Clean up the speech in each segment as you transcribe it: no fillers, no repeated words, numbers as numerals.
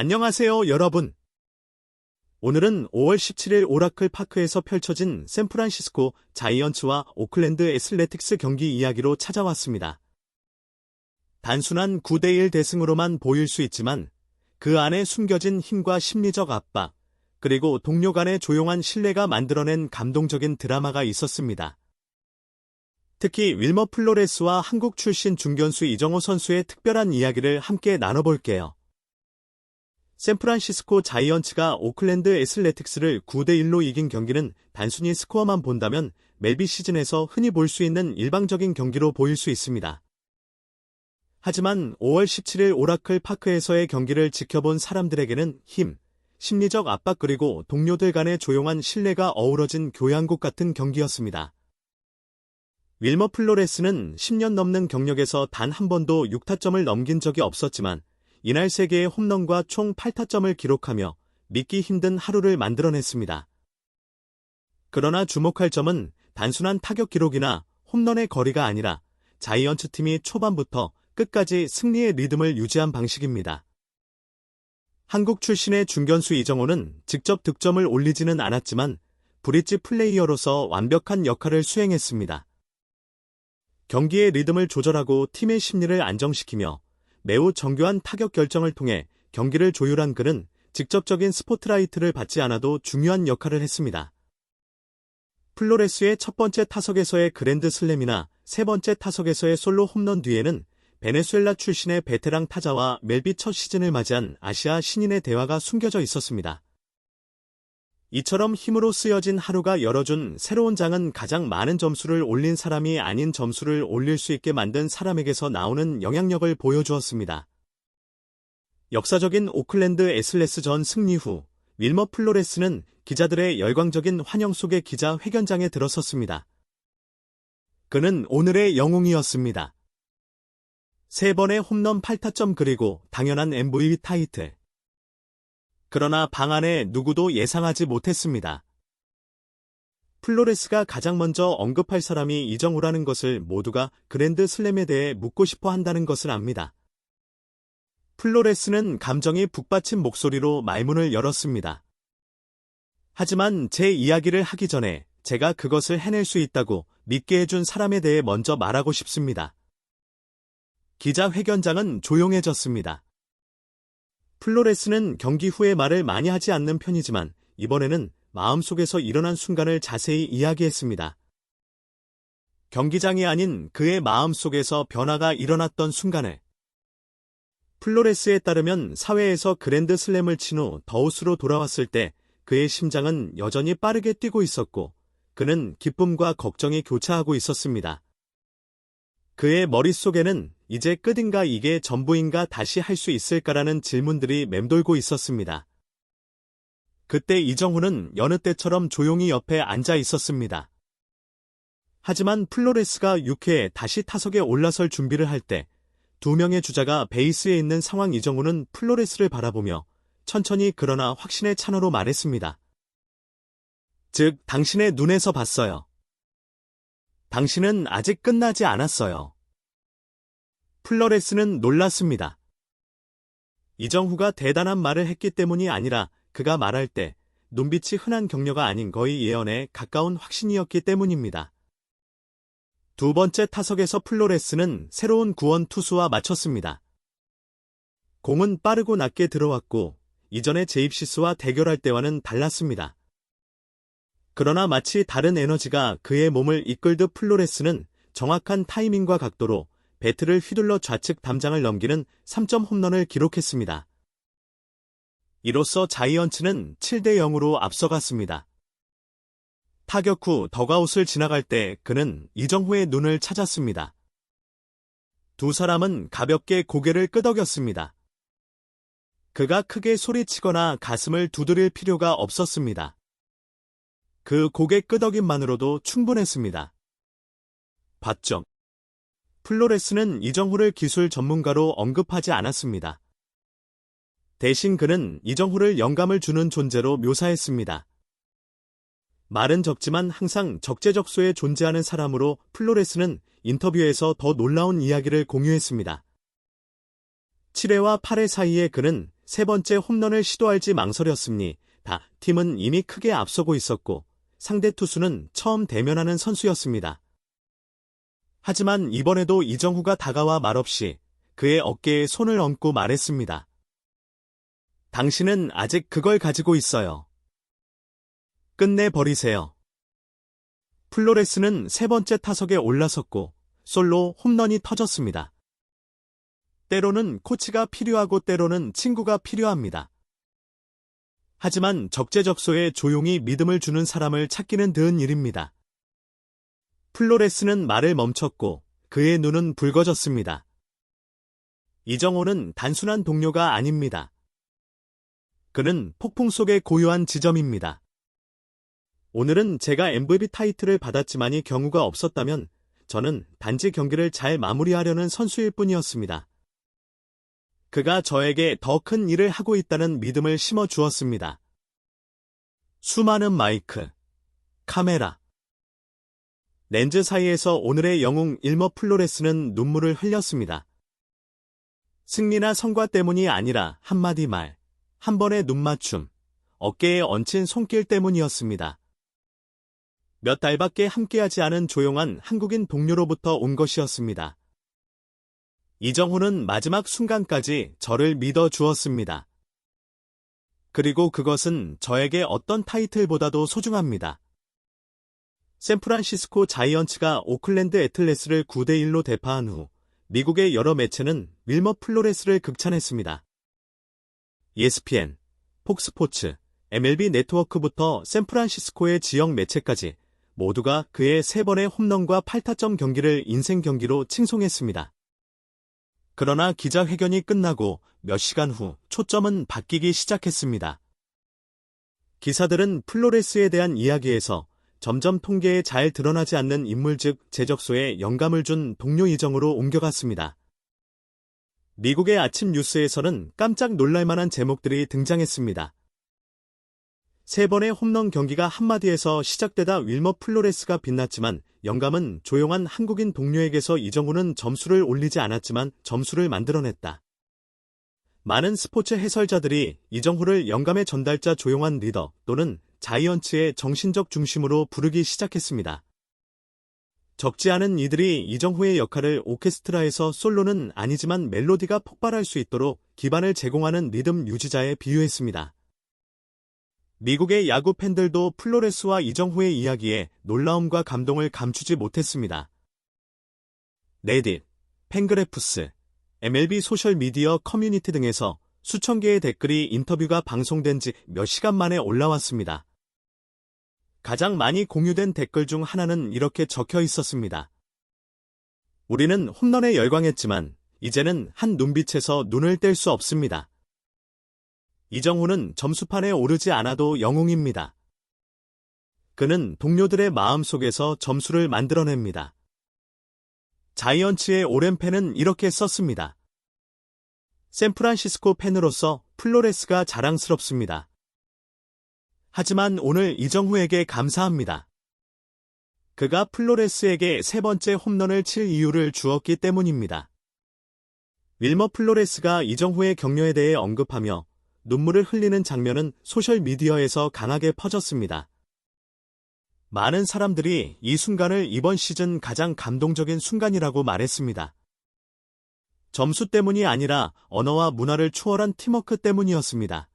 안녕하세요, 여러분. 오늘은 5월 17일 오라클 파크에서 펼쳐진 샌프란시스코 자이언츠와 오클랜드 애슬레틱스 경기 이야기로 찾아왔습니다. 단순한 9대1 대승으로만 보일 수 있지만 그 안에 숨겨진 힘과 심리적 압박, 그리고 동료 간의 조용한 신뢰가 만들어낸 감동적인 드라마가 있었습니다. 특히 윌머 플로레스와 한국 출신 중견수 이정호 선수의 특별한 이야기를 함께 나눠볼게요. 샌프란시스코 자이언츠가 오클랜드 애슬레틱스를 9대1로 이긴 경기는 단순히 스코어만 본다면 멜비 시즌에서 흔히 볼 수 있는 일방적인 경기로 보일 수 있습니다. 하지만 5월 17일 오라클 파크에서의 경기를 지켜본 사람들에게는 힘, 심리적 압박 그리고 동료들 간의 조용한 신뢰가 어우러진 교향곡 같은 경기였습니다. 윌머 플로레스는 10년 넘는 경력에서 단 한 번도 6타점을 넘긴 적이 없었지만 이날 3개의 홈런과 총 8타점을 기록하며 믿기 힘든 하루를 만들어냈습니다. 그러나 주목할 점은 단순한 타격 기록이나 홈런의 거리가 아니라 자이언츠 팀이 초반부터 끝까지 승리의 리듬을 유지한 방식입니다. 한국 출신의 중견수 이정호는 직접 득점을 올리지는 않았지만 브릿지 플레이어로서 완벽한 역할을 수행했습니다. 경기의 리듬을 조절하고 팀의 심리를 안정시키며 매우 정교한 타격 결정을 통해 경기를 조율한 그는 직접적인 스포트라이트를 받지 않아도 중요한 역할을 했습니다. 플로레스의 첫 번째 타석에서의 그랜드 슬램이나 세 번째 타석에서의 솔로 홈런 뒤에는 베네수엘라 출신의 베테랑 타자와 멜비 첫 시즌을 맞이한 아시아 신인의 대화가 숨겨져 있었습니다. 이처럼 힘으로 쓰여진 하루가 열어준 새로운 장은 가장 많은 점수를 올린 사람이 아닌 점수를 올릴 수 있게 만든 사람에게서 나오는 영향력을 보여주었습니다. 역사적인 오클랜드 애슬레스전 승리 후 윌머 플로레스는 기자들의 열광적인 환영 속에 기자 회견장에 들어섰습니다. 그는 오늘의 영웅이었습니다. 3번의 홈런 8타점 그리고 당연한 MVP 타이틀. 그러나 방 안에 누구도 예상하지 못했습니다. 플로레스가 가장 먼저 언급할 사람이 이정호라는 것을 모두가 그랜드 슬램에 대해 묻고 싶어 한다는 것을 압니다. 플로레스는 감정이 북받친 목소리로 말문을 열었습니다. 하지만 제 이야기를 하기 전에 제가 그것을 해낼 수 있다고 믿게 해준 사람에 대해 먼저 말하고 싶습니다. 기자회견장은 조용해졌습니다. 플로레스는 경기 후에 말을 많이 하지 않는 편이지만 이번에는 마음속에서 일어난 순간을 자세히 이야기했습니다. 경기장이 아닌 그의 마음속에서 변화가 일어났던 순간을. 플로레스에 따르면 사회에서 그랜드 슬램을 친 후 더웃으로 돌아왔을 때 그의 심장은 여전히 빠르게 뛰고 있었고 그는 기쁨과 걱정이 교차하고 있었습니다. 그의 머릿속에는 이제 끝인가 이게 전부인가 다시 할 수 있을까라는 질문들이 맴돌고 있었습니다. 그때 이정호는 여느 때처럼 조용히 옆에 앉아 있었습니다. 하지만 플로레스가 6회에 다시 타석에 올라설 준비를 할 때 2명의 주자가 베이스에 있는 상황 이정호는 플로레스를 바라보며 천천히 그러나 확신의 찬어로 말했습니다. 즉, 당신의 눈에서 봤어요. 당신은 아직 끝나지 않았어요. 플로레스는 놀랐습니다. 이정후가 대단한 말을 했기 때문이 아니라 그가 말할 때 눈빛이 흔한 격려가 아닌 거의 예언에 가까운 확신이었기 때문입니다. 두 번째 타석에서 플로레스는 새로운 구원 투수와 맞췄습니다. 공은 빠르고 낮게 들어왔고 이전의 제입시스와 대결할 때와는 달랐습니다. 그러나 마치 다른 에너지가 그의 몸을 이끌듯 플로레스는 정확한 타이밍과 각도로 배트를 휘둘러 좌측 담장을 넘기는 3점 홈런을 기록했습니다. 이로써 자이언츠는 7대0으로 앞서갔습니다. 타격 후 더가웃을 지나갈 때 그는 이정호의 눈을 찾았습니다. 두 사람은 가볍게 고개를 끄덕였습니다. 그가 크게 소리치거나 가슴을 두드릴 필요가 없었습니다. 그 고개 끄덕임만으로도 충분했습니다. 봤죠? 플로레스는 이정호를 기술 전문가로 언급하지 않았습니다. 대신 그는 이정호를 영감을 주는 존재로 묘사했습니다. 말은 적지만 항상 적재적소에 존재하는 사람으로 플로레스는 인터뷰에서 더 놀라운 이야기를 공유했습니다. 7회와 8회 사이에 그는 세 번째 홈런을 시도할지 망설였으니 팀은 이미 크게 앞서고 있었고 상대 투수는 처음 대면하는 선수였습니다. 하지만 이번에도 이정후가 다가와 말없이 그의 어깨에 손을 얹고 말했습니다. 당신은 아직 그걸 가지고 있어요. 끝내버리세요. 플로레스는 세 번째 타석에 올라섰고 솔로 홈런이 터졌습니다. 때로는 코치가 필요하고 때로는 친구가 필요합니다. 하지만 적재적소에 조용히 믿음을 주는 사람을 찾기는 드문 일입니다. 플로레스는 말을 멈췄고 그의 눈은 붉어졌습니다. 이정호는 단순한 동료가 아닙니다. 그는 폭풍 속의 고요한 지점입니다. 오늘은 제가 MVP 타이틀을 받았지만이 경우가 없었다면 저는 단지 경기를 잘 마무리하려는 선수일 뿐이었습니다. 그가 저에게 더 큰 일을 하고 있다는 믿음을 심어 주었습니다. 수많은 마이크, 카메라, 렌즈 사이에서 오늘의 영웅 일머 플로레스는 눈물을 흘렸습니다. 승리나 성과 때문이 아니라 한마디 말, 한 번의 눈맞춤, 어깨에 얹힌 손길 때문이었습니다. 몇 달밖에 함께하지 않은 조용한 한국인 동료로부터 온 것이었습니다. 이정후는 마지막 순간까지 저를 믿어 주었습니다. 그리고 그것은 저에게 어떤 타이틀보다도 소중합니다. 샌프란시스코 자이언츠가 오클랜드 애틀레스를 9대1로 대파한 후 미국의 여러 매체는 윌머 플로레스를 극찬했습니다. ESPN, 폭스포츠, MLB 네트워크부터 샌프란시스코의 지역 매체까지 모두가 그의 3번의 홈런과 8타점 경기를 인생 경기로 칭송했습니다. 그러나 기자회견이 끝나고 몇 시간 후 초점은 바뀌기 시작했습니다. 기사들은 플로레스에 대한 이야기에서 점점 통계에 잘 드러나지 않는 인물 즉 제적소에 영감을 준 동료 이정으로 옮겨갔습니다. 미국의 아침 뉴스에서는 깜짝 놀랄만한 제목들이 등장했습니다. 3번의 홈런 경기가 한마디에서 시작되다 윌머 플로레스가 빛났지만 영감은 조용한 한국인 동료에게서 이정후는 점수를 올리지 않았지만 점수를 만들어냈다. 많은 스포츠 해설자들이 이정후를 영감의 전달자 조용한 리더 또는 자이언츠의 정신적 중심으로 부르기 시작했습니다. 적지 않은 이들이 이정후의 역할을 오케스트라에서 솔로는 아니지만 멜로디가 폭발할 수 있도록 기반을 제공하는 리듬 유지자에 비유했습니다. 미국의 야구 팬들도 플로레스와 이정후의 이야기에 놀라움과 감동을 감추지 못했습니다. 레딧, 팬그래프스, MLB 소셜미디어 커뮤니티 등에서 수천 개의 댓글이 인터뷰가 방송된 지 몇 시간 만에 올라왔습니다. 가장 많이 공유된 댓글 중 하나는 이렇게 적혀 있었습니다. 우리는 홈런에 열광했지만 이제는 한 눈빛에서 눈을 뗄 수 없습니다. 이정후는 점수판에 오르지 않아도 영웅입니다. 그는 동료들의 마음속에서 점수를 만들어냅니다. 자이언츠의 오랜 팬은 이렇게 썼습니다. 샌프란시스코 팬으로서 플로레스가 자랑스럽습니다. 하지만 오늘 이정후에게 감사합니다. 그가 플로레스에게 3번째 홈런을 칠 이유를 주었기 때문입니다. 윌머 플로레스가 이정후의 격려에 대해 언급하며 눈물을 흘리는 장면은 소셜미디어에서 강하게 퍼졌습니다. 많은 사람들이 이 순간을 이번 시즌 가장 감동적인 순간이라고 말했습니다. 점수 때문이 아니라 언어와 문화를 초월한 팀워크 때문이었습니다.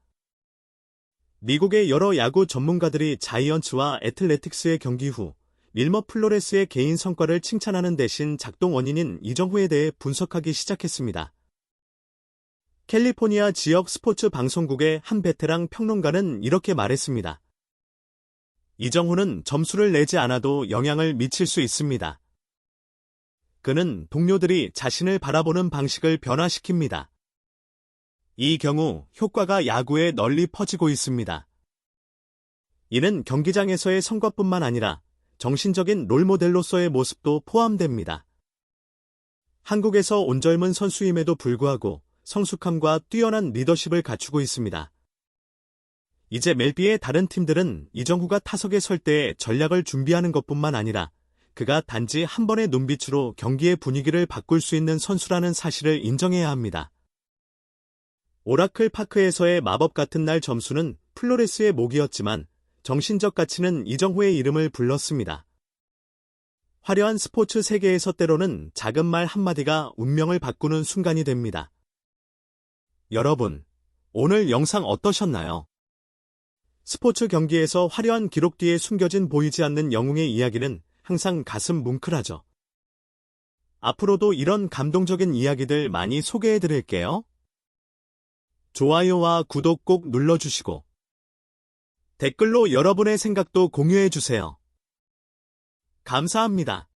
미국의 여러 야구 전문가들이 자이언츠와 애틀레틱스의 경기 후 윌머 플로레스의 개인 성과를 칭찬하는 대신 작동 원인인 이정후에 대해 분석하기 시작했습니다. 캘리포니아 지역 스포츠 방송국의 한 베테랑 평론가는 이렇게 말했습니다. 이정후는 점수를 내지 않아도 영향을 미칠 수 있습니다. 그는 동료들이 자신을 바라보는 방식을 변화시킵니다. 이 경우 효과가 야구에 널리 퍼지고 있습니다. 이는 경기장에서의 성과뿐만 아니라 정신적인 롤모델로서의 모습도 포함됩니다. 한국에서 온 젊은 선수임에도 불구하고 성숙함과 뛰어난 리더십을 갖추고 있습니다. 이제 MLB의 다른 팀들은 이정후가 타석에 설 때 전략을 준비하는 것뿐만 아니라 그가 단지 한 번의 눈빛으로 경기의 분위기를 바꿀 수 있는 선수라는 사실을 인정해야 합니다. 오라클 파크에서의 마법 같은 날 점수는 플로레스의 목이었지만 정신적 가치는 이정호의 이름을 불렀습니다. 화려한 스포츠 세계에서 때로는 작은 말 한마디가 운명을 바꾸는 순간이 됩니다. 여러분, 오늘 영상 어떠셨나요? 스포츠 경기에서 화려한 기록 뒤에 숨겨진 보이지 않는 영웅의 이야기는 항상 가슴 뭉클하죠. 앞으로도 이런 감동적인 이야기들 많이 소개해드릴게요. 좋아요와 구독 꼭 눌러주시고 댓글로 여러분의 생각도 공유해주세요. 감사합니다.